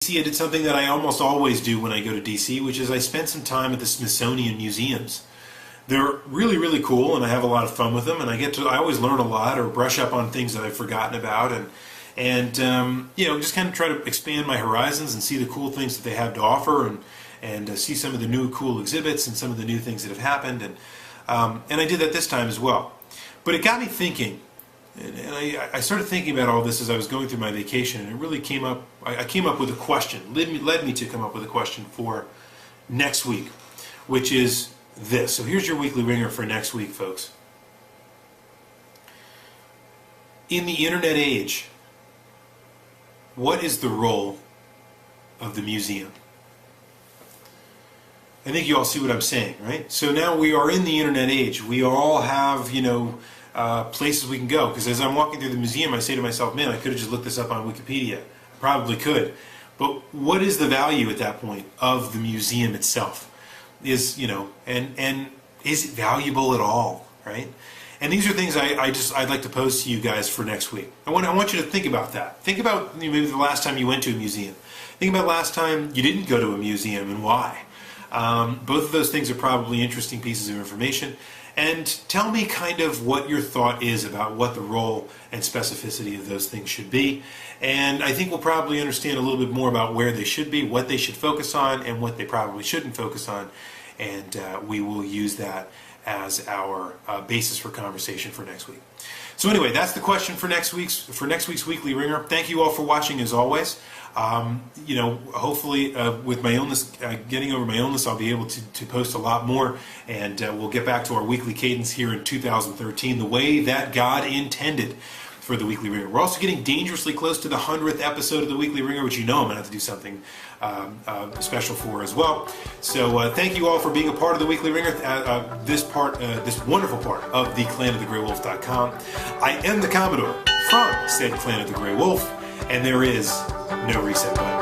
I did something that I almost always do when I go to DC, which is I spend some time at the Smithsonian museums. They're really, really cool, and I have a lot of fun with them, and I always learn a lot or brush up on things that I've forgotten about, and just kind of try to expand my horizons and see the cool things that they have to offer, and see some of the new cool exhibits and some of the new things that have happened, and I did that this time as well. But it got me thinking, and I started thinking about all this as I was going through my vacation, and it really came up. I came up with a question, led me to come up with a question for next week, which is this. So here's your weekly ringer for next week, folks. In the internet age, what is the role of the museum? I think you all see what I'm saying, right? So now we are in the internet age. We all have, places we can go. Because as I'm walking through the museum, I say to myself, man, I could have just looked this up on Wikipedia. I probably could. But what is the value at that point of the museum itself? Is it valuable at all, right? And these are things I'd like to pose to you guys for next week. I want you to think about that. Think about maybe the last time you went to a museum. Think about last time you didn't go to a museum and why. Both of those things are probably interesting pieces of information. And tell me kind of what your thought is about what the role and specificity of those things should be. And I think we'll probably understand a little bit more about where they should be, what they should focus on, and what they probably shouldn't focus on. And we will use that as our basis for conversation for next week. So anyway, that's the question for next week's Weekly Ringer. Thank you all for watching as always. Hopefully with my illness, getting over my illness, I'll be able to post a lot more, and we'll get back to our weekly cadence here in 2013, the way that God intended for the Weekly Ringer. We're also getting dangerously close to the 100th episode of the Weekly Ringer, which I'm going to have to do something special for as well. So thank you all for being a part of the Weekly Ringer, this wonderful part of the clanofthegraywolf.com. I am the Commodore from said Clan of the Grey Wolf, and there is no reset button.